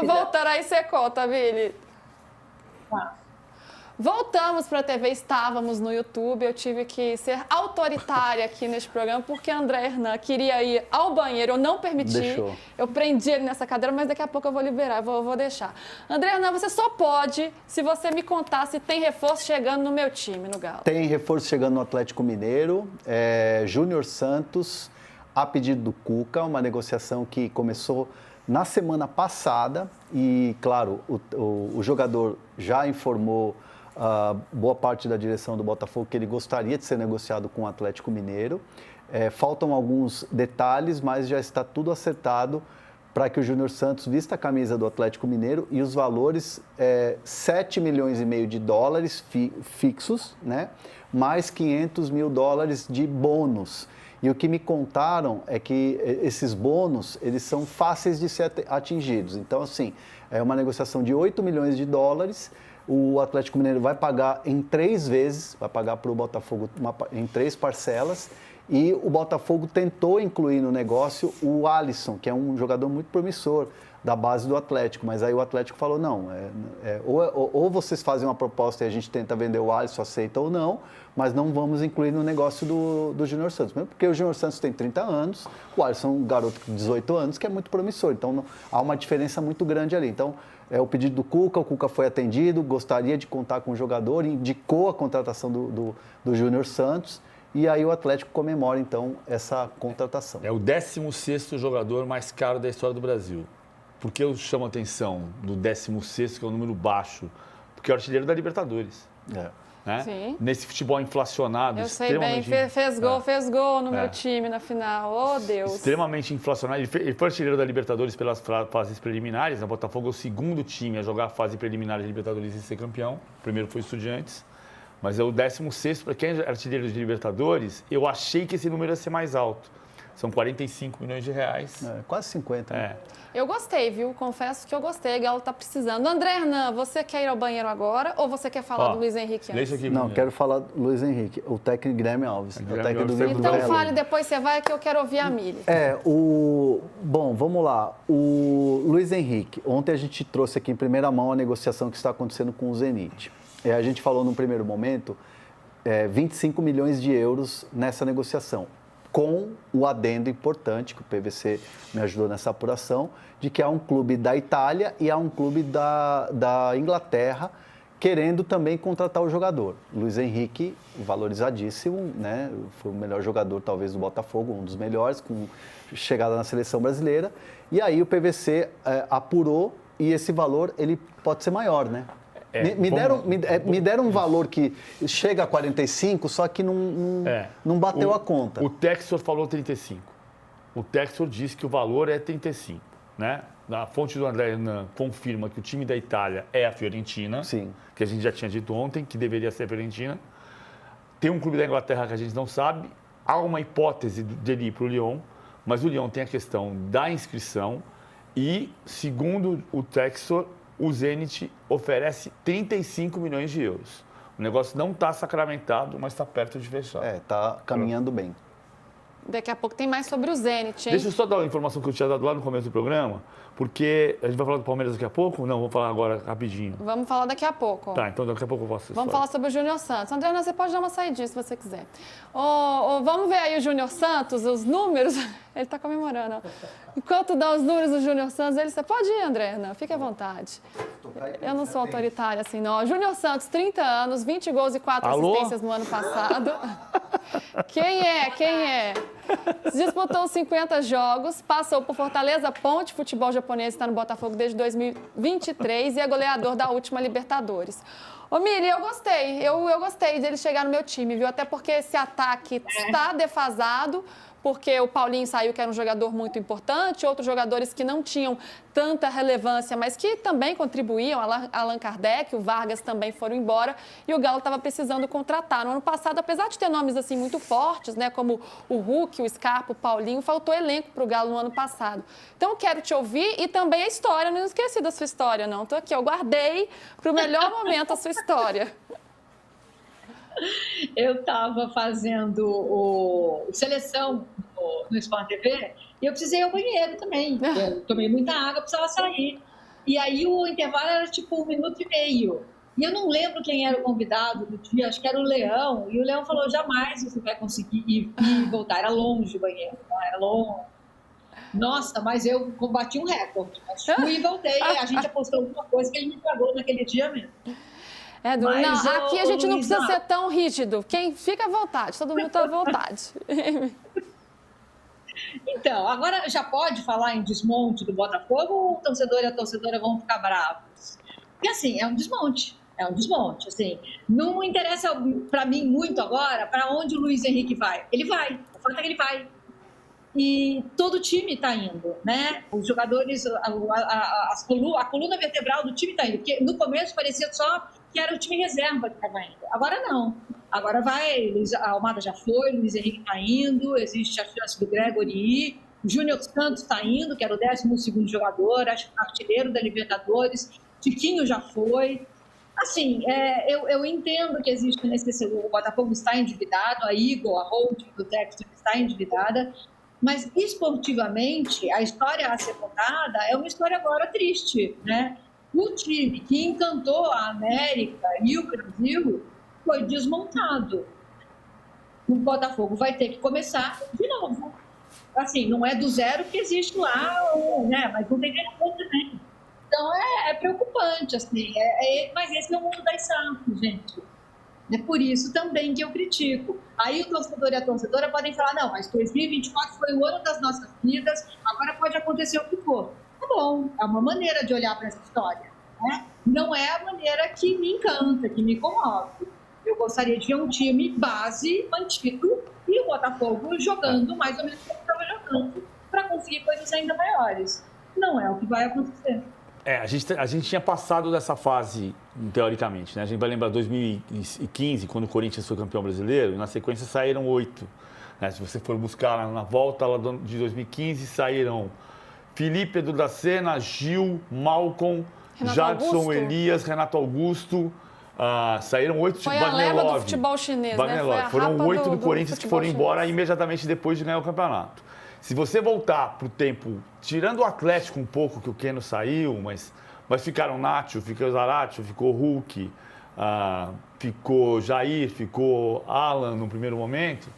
Vamos voltar aí, você conta, Vili. Tá. Voltamos para a TV, estávamos no YouTube, eu tive que ser autoritária aqui neste programa, porque André Hernan queria ir ao banheiro, eu não permiti, Deixou. Eu prendi ele nessa cadeira, mas daqui a pouco eu vou liberar, vou deixar. André Hernan, você só pode se você me contar se tem reforço chegando no meu time, no Galo. Tem reforço chegando no Atlético Mineiro, Júnior Santos, a pedido do Cuca, uma negociação que começou na semana passada e, claro, o jogador já informou boa parte da direção do Botafogo que ele gostaria de ser negociado com o Atlético Mineiro. Faltam alguns detalhes, mas já está tudo acertado para que o Júnior Santos vista a camisa do Atlético Mineiro e os valores, 7 milhões e meio de dólares fixos, né? Mais 500 mil dólares de bônus. E o que me contaram é que esses bônus, eles são fáceis de ser atingidos. Então, assim, é uma negociação de 8 milhões de dólares, o Atlético Mineiro vai pagar em 3 vezes, vai pagar para o Botafogo em 3 parcelas, e o Botafogo tentou incluir no negócio o Alisson, que é um jogador muito promissor da base do Atlético, mas aí o Atlético falou, não, ou vocês fazem uma proposta e a gente tenta vender o Alisson, aceita ou não, mas não vamos incluir no negócio do Júnior Santos, mesmo porque o Júnior Santos tem 30 anos, o Alisson é um garoto de 18 anos que é muito promissor, então há uma diferença muito grande ali. Então, o pedido do Cuca, o Cuca foi atendido, gostaria de contar com o jogador, indicou a contratação do Júnior Santos, e aí o Atlético comemora, então, essa contratação. É o 16º jogador mais caro da história do Brasil. Por que eu chamo a atenção do 16º, que é um número baixo? Porque é o artilheiro da Libertadores. Né? Sim. Nesse futebol inflacionado, eu sei bem, fez gol no meu time na final, oh Deus. Extremamente inflacionado, ele foi artilheiro da Libertadores pelas fases preliminares, o Botafogo é o segundo time a jogar a fase preliminar da Libertadores e ser campeão, o primeiro foi o Estudiantes, mas é o 16º, para quem é artilheiro de Libertadores, eu achei que esse número ia ser mais alto. São 45 milhões de reais. Quase 50. Né? Eu gostei, viu? Confesso que eu gostei. O Galo tá precisando. André Hernan, você quer ir ao banheiro agora ou você quer falar do Luiz Henrique antes? Aqui, não, quero falar do Luiz Henrique, o técnico Guilherme Alves. O técnico do então fale, depois você vai que eu quero ouvir a Mili. Bom, vamos lá. O Luiz Henrique, ontem a gente trouxe aqui em primeira mão a negociação que está acontecendo com o Zenit. A gente falou num primeiro momento 25 milhões de euros nessa negociação, com o adendo importante, que o PVC me ajudou nessa apuração, de que há um clube da Itália e há um clube da Inglaterra querendo também contratar o jogador. Luiz Henrique, valorizadíssimo, né? Foi o melhor jogador talvez do Botafogo, um dos melhores, com chegada na seleção brasileira. E aí o PVC apurou e esse valor ele pode ser maior, né? Me deram um valor que chega a 45, só que não bateu a conta. O Textor falou 35. O Textor disse que o valor é 35. Né? A fonte do André Hernan confirma que o time da Itália é a Fiorentina. Sim. Que a gente já tinha dito ontem, que deveria ser a Fiorentina. Tem um clube da Inglaterra que a gente não sabe. Há uma hipótese dele ir para o Lyon, mas o Lyon tem a questão da inscrição e, segundo o Textor, o Zenit oferece 35 milhões de euros. O negócio não está sacramentado, mas está perto de fechar. Está caminhando bem. Daqui a pouco tem mais sobre o Zenit, hein? Deixa eu só dar uma informação que eu tinha dado lá no começo do programa, porque a gente vai falar do Palmeiras daqui a pouco? Não, vamos falar agora rapidinho. Vamos falar daqui a pouco. Tá, então daqui a pouco eu faço isso. Vamos falar sobre o Júnior Santos. André, você pode dar uma saidinha se você quiser. Vamos ver aí o Júnior Santos, os números. Ele está comemorando. Ó. Enquanto dá os números do Júnior Santos, você pode ir, André? Não, fique à vontade. Eu não sou autoritária assim, não. Júnior Santos, 30 anos, 20 gols e 4 assistências no ano passado. Quem é? Disputou 50 jogos, passou por Fortaleza, Ponte, futebol japonês, está no Botafogo desde 2023 e é goleador da última Libertadores. Ô, Mili, eu gostei dele chegar no meu time, viu? Até porque esse ataque está defasado, porque o Paulinho saiu, que era um jogador muito importante, outros jogadores que não tinham tanta relevância, mas que também contribuíam, Allan Kardec, o Vargas também foram embora, e o Galo estava precisando contratar. No ano passado, apesar de ter nomes assim muito fortes, né, como o Hulk, o Scarpa, o Paulinho, faltou elenco para o Galo no ano passado. Então, eu quero te ouvir e também a história, não esqueci da sua história, não. Estou aqui, eu guardei para o melhor momento a sua história. Eu estava fazendo seleção no Sport TV e eu precisei ir ao banheiro também. Eu tomei muita água, precisava sair. E aí o intervalo era tipo 1 minuto e meio. E eu não lembro quem era o convidado do dia, acho que era o Leão. E o Leão falou, jamais você vai conseguir ir e voltar. Era longe o banheiro, tá? Era longe. Nossa, mas eu combati um recorde. Mas fui e voltei. A gente apostou alguma coisa que ele me pagou naquele dia mesmo. Mas, não, aqui a gente não Luísa, precisa ser tão rígido. Quem fica à vontade, todo mundo está à vontade. Então, agora já pode falar em desmonte do Botafogo ou o torcedor e a torcedora vão ficar bravos? Porque, assim, é um desmonte. É um desmonte, assim. Não interessa para mim muito agora para onde o Luiz Henrique vai. Ele vai. O fato é que ele vai. E todo o time está indo, né? Os jogadores, a coluna vertebral do time está indo. Porque no começo parecia só que era o time reserva que estava indo. Agora não. Agora vai, a Almada já foi, Luiz Henrique está indo, existe a chance do Gregory ir, o Júnior Santos está indo, que era o 12º jogador, artilheiro da Libertadores, Tiquinho já foi. Assim, eu entendo que existe necessidade, o Botafogo está endividado, a Igor, a holding do Texas está endividada, mas esportivamente, a história a ser contada é uma história agora triste, né? O time que encantou a América e o Brasil foi desmontado. O Botafogo vai ter que começar de novo. Assim, não é do zero que existe lá, né? Mas não tem nenhum também. Então, é preocupante, assim. Mas esse é o mundo das SAFs, gente. É por isso também que eu critico. Aí o torcedor e a torcedora podem falar, não, mas 2024 foi o ano das nossas vidas, agora pode acontecer o que for. Tá bom, é uma maneira de olhar para essa história, né? Não é a maneira que me encanta, que me comove. Eu gostaria de ver um time base mantido e o Botafogo jogando mais ou menos como estava jogando para conseguir coisas ainda maiores. Não é o que vai acontecer. A gente tinha passado dessa fase, teoricamente, né? A gente vai lembrar 2015, quando o Corinthians foi campeão brasileiro, e na sequência saíram 8. Né? Se você for buscar na volta lá de 2015, saíram Felipe, Edu da Sena, Gil, Malcom, Renato Jadson, Augusto. Elias, Renato Augusto. Saíram 8 Foi a leva do futebol chinês, né? Foi a Foram rapa 8 do Corinthians que futebol foram embora chinês. imediatamente depois de ganhar o campeonato. Se você voltar para o tempo, tirando o Atlético um pouco, que o Keno saiu, mas ficaram Nacho, ficou Zaratio, ficou Hulk, ficou Jair, ficou Alan no primeiro momento.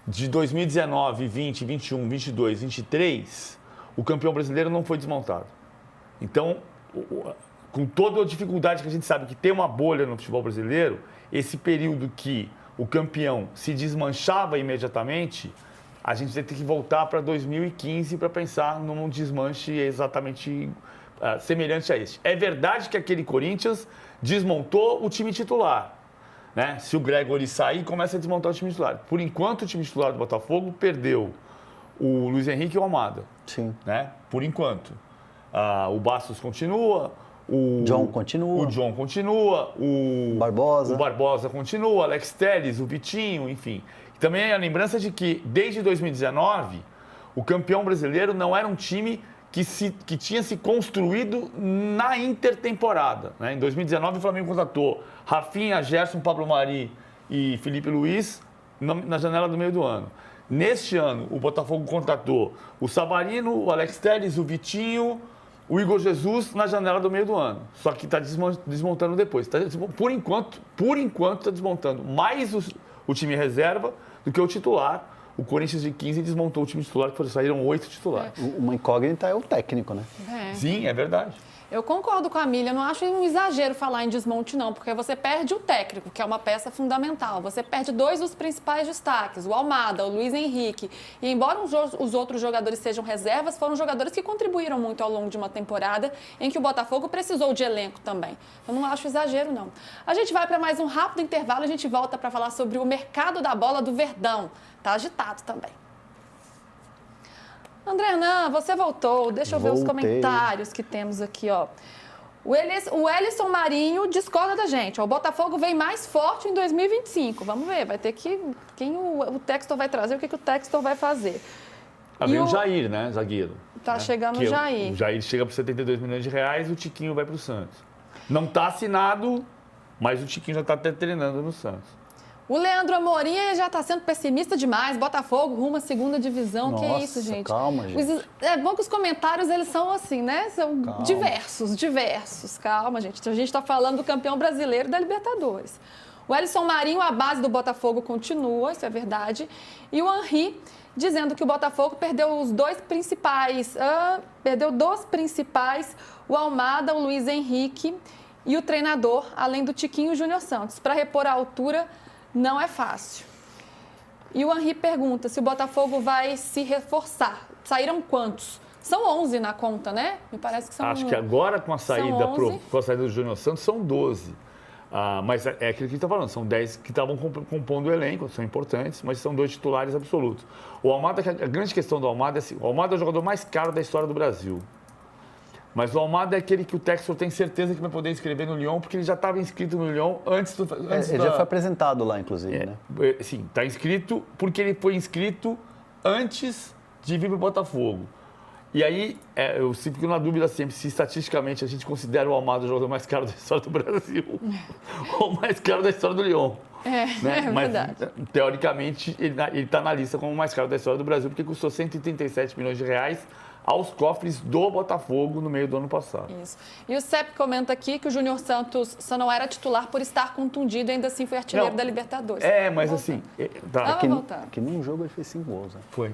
De 2019, 20, 21, 22, 23, o campeão brasileiro não foi desmontado. Então, com toda a dificuldade que a gente sabe que tem uma bolha no futebol brasileiro, esse período que o campeão se desmanchava imediatamente, a gente vai ter que voltar para 2015 para pensar num desmanche exatamente semelhante a esse. É verdade que aquele Corinthians desmontou o time titular. Né? Se o Gregory sair, começa a desmontar o time titular. Por enquanto, o time titular do Botafogo perdeu o Luiz Henrique e o Almada. Sim. Né? Por enquanto. O Bastos continua. O John continua. O John continua. O Barbosa continua. O Alex Telles, o Vitinho, enfim. Também a lembrança de que, desde 2019, o campeão brasileiro não era um time que tinha se construído na intertemporada. Né? Em 2019, o Flamengo contratou Rafinha, Gerson, Pablo Mari e Felipe Luiz na janela do meio do ano. Neste ano, o Botafogo contratou o Savarino, o Alex Telles, o Vitinho, o Igor Jesus na janela do meio do ano. Só que está desmontando depois. Por enquanto está desmontando mais o time reserva do que o titular. O Corinthians de 15 desmontou o time titular, que saíram 8 titulares. Uma incógnita é o técnico, né? Sim, é verdade. Eu concordo com a Milha, não acho um exagero falar em desmonte, não, porque você perde o técnico, que é uma peça fundamental. Você perde 2 dos principais destaques, o Almada, o Luiz Henrique. E embora os outros jogadores sejam reservas, foram jogadores que contribuíram muito ao longo de uma temporada em que o Botafogo precisou de elenco também. Eu não acho exagero, não. A gente vai para mais um rápido intervalo, a gente volta para falar sobre o mercado da bola do Verdão. Tá agitado também. André Hernan, você voltou. Deixa eu ver os comentários que temos aqui, ó. O Ellison Marinho discorda da gente. O Botafogo vem mais forte em 2025. Vamos ver, vai ter que... Quem o Textor vai trazer, o que o Textor vai fazer. Vem o Jair, né, zagueiro. Tá chegando o Jair. O Jair chega por 72 milhões de reais, o Tiquinho vai para o Santos. Não está assinado, mas o Tiquinho já está até treinando no Santos. O Leandro Amorim já está sendo pessimista demais. Botafogo rumo à segunda divisão. Que Nossa, isso, gente? calma, gente. É bom que os comentários, eles são assim, né? São Calma. diversos. Calma, gente. A gente está falando do campeão brasileiro da Libertadores. O Elison Marinho, a base do Botafogo continua, isso é verdade. E o Henry dizendo que o Botafogo perdeu os dois principais. Perdeu dos principais, o Almada, o Luiz Henrique e o treinador, além do Tiquinho Júnior Santos. Para repor a altura, não é fácil. E o Henry pergunta se o Botafogo vai se reforçar. Saíram quantos? São 11 na conta, né? Me parece que são... Acho que agora com a saída, são 11. com a saída do Júnior Santos são 12. Mas é aquilo que a gente está falando, são 10 que estavam compondo o elenco, são importantes, mas são 2 titulares absolutos. O Almada, a grande questão do Almada é assim, o Almada é o jogador mais caro da história do Brasil. Mas o Almada é aquele que o Textor tem certeza que vai poder inscrever no Lyon, porque ele já estava inscrito no Lyon antes Ele já foi apresentado lá, inclusive, né? Sim, está inscrito porque ele foi inscrito antes de vir para o Botafogo. E aí, eu sempre fico na dúvida sempre se estatisticamente a gente considera o Almada o jogador mais caro da história do Brasil ou o mais caro da história do Lyon. Né? Mas, verdade. teoricamente, ele está na lista como o mais caro da história do Brasil, porque custou 137 milhões de reais aos cofres do Botafogo no meio do ano passado. Isso. E o CEP comenta aqui que o Júnior Santos só não era titular por estar contundido e ainda assim foi artilheiro Não. da Libertadores. Mas assim... Vamos voltar. Que num jogo ele fez 5 gols, né? Foi.